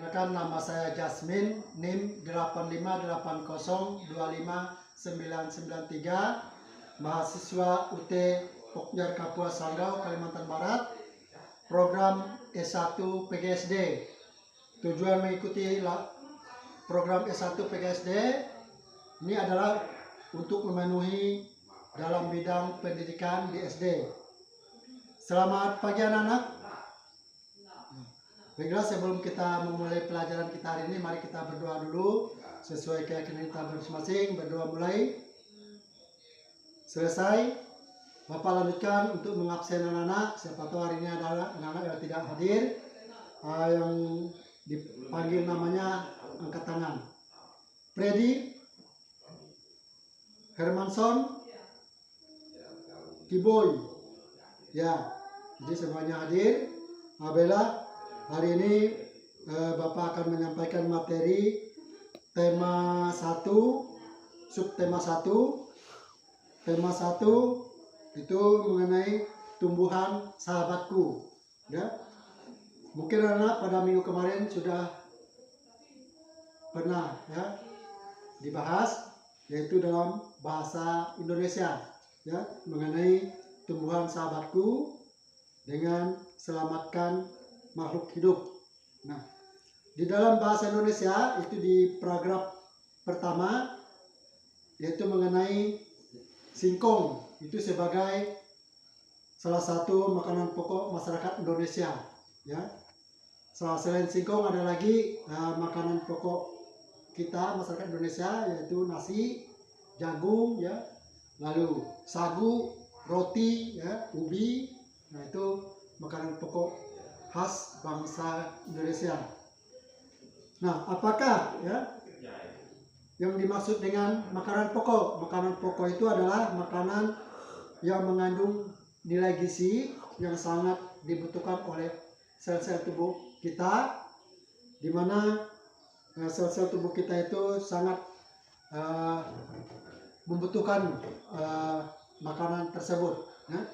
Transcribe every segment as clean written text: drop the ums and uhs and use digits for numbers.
Perkenalkan, nama saya Jasmine, NIM 858025993, mahasiswa UT Pokjar Kapuas Sanggau, Kalimantan Barat, program S1 PGSD. Tujuan mengikuti program S1 PGSD ini adalah untuk memenuhi dalam bidang pendidikan di SD. Selamat pagi anak-anak. Baiklah, sebelum kita memulai pelajaran kita hari ini, mari kita berdoa dulu sesuai keyakinan kita masing-masing. Berdoa mulai. Selesai, Bapak lanjutkan untuk mengabsen anak-anak. Siapa tahu hari ini adalah anak-anak yang tidak hadir, yang dipanggil namanya angkat tangan. Freddy, Hermanson, Kiboy, ya, jadi semuanya hadir. Abela, hari ini Bapak akan menyampaikan materi tema 1, subtema 1. Tema 1 itu mengenai tumbuhan sahabatku, ya. Mungkin anak pada minggu kemarin sudah pernah ya dibahas, yaitu dalam bahasa Indonesia, ya, mengenai tumbuhan sahabatku dengan selamatkan makhluk hidup. Nah, di dalam bahasa Indonesia itu di paragraf pertama yaitu mengenai singkong itu sebagai salah satu makanan pokok masyarakat Indonesia, ya. Selain singkong ada lagi makanan pokok kita masyarakat Indonesia, yaitu nasi, jagung, ya, lalu sagu, roti, ya, ubi. Nah, itu makanan pokok khas bangsa Indonesia. Nah, apakah ya yang dimaksud dengan makanan pokok? Makanan pokok itu adalah makanan yang mengandung nilai gizi yang sangat dibutuhkan oleh sel-sel tubuh kita, di mana sel-sel tubuh kita itu sangat membutuhkan makanan tersebut. Ya.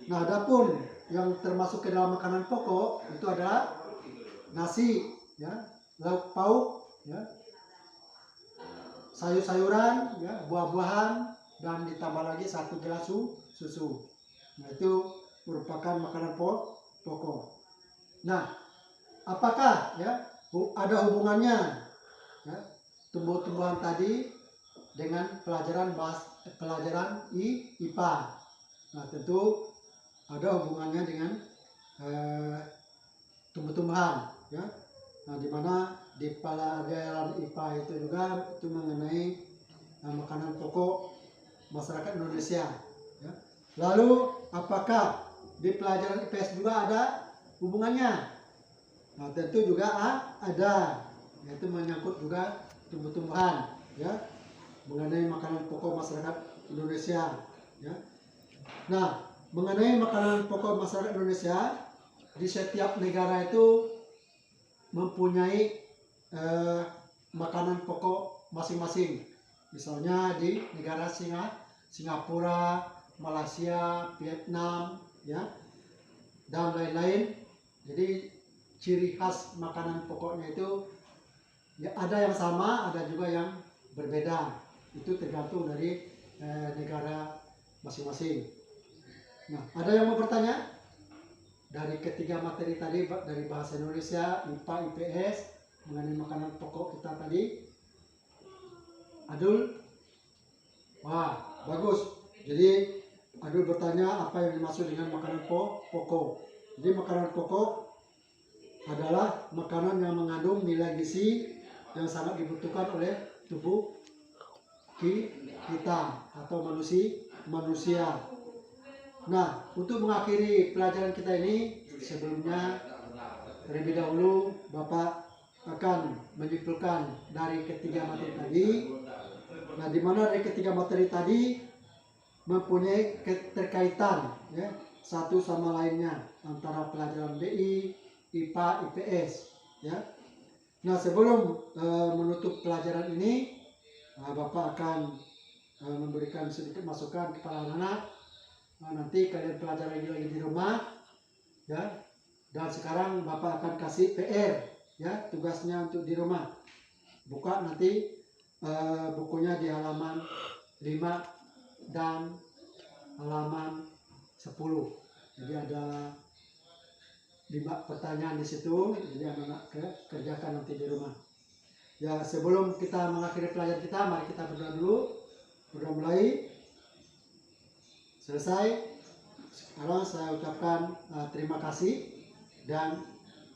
Nah, adapun yang termasuk ke dalam makanan pokok itu adalah nasi, ya, lauk pauk, ya, sayur-sayuran, ya, buah-buahan, dan ditambah lagi 1 gelas susu. Nah, itu merupakan makanan pokok. Nah, apakah ya ada hubungannya ya, tumbuh-tumbuhan tadi dengan pelajaran IPA? Nah, tentu ada hubungannya dengan tumbuh-tumbuhan, ya. Nah, di mana di pelajaran IPA itu juga itu mengenai makanan pokok masyarakat Indonesia, ya. Lalu apakah di pelajaran IPS juga ada hubungannya? Nah, tentu juga ada, yaitu menyangkut juga tumbuh-tumbuhan, ya, mengenai makanan pokok masyarakat Indonesia, ya. Nah, mengenai makanan pokok masyarakat Indonesia, di setiap negara itu mempunyai makanan pokok masing-masing. Misalnya di negara Singapura, Malaysia, Vietnam, ya, dan lain-lain. Jadi ciri khas makanan pokoknya itu ya ada yang sama, ada juga yang berbeda. Itu tergantung dari negara masing-masing. Nah, ada yang mau bertanya? Dari ketiga materi tadi, dari bahasa Indonesia, IPA, IPS, mengenai makanan pokok kita tadi. Adul? Wah, bagus. Jadi Adul bertanya apa yang dimaksud dengan makanan pokok. Jadi makanan pokok adalah makanan yang mengandung nilai gizi yang sangat dibutuhkan oleh tubuh kita atau manusia. Nah, untuk mengakhiri pelajaran kita ini, sebelumnya terlebih dahulu Bapak akan menyimpulkan dari ketiga materi tadi. Nah, di mana dari ketiga materi tadi mempunyai keterkaitan, ya, satu sama lainnya antara pelajaran BI, IPA, IPS, ya. Nah, sebelum menutup pelajaran ini, Bapak akan memberikan sedikit masukan kepada anak-anak. Nanti kalian pelajari lagi di rumah, ya. Dan sekarang Bapak akan kasih PR, ya, tugasnya untuk di rumah. Buka nanti bukunya di halaman 5 dan halaman 10. Jadi ada 5 pertanyaan di situ, jadi anak-anak kerjakan nanti di rumah. Ya, sebelum kita mengakhiri pelajaran kita, mari kita berdoa dulu. Sudah mulai selesai. Sekarang saya ucapkan terima kasih dan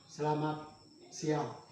selamat siang.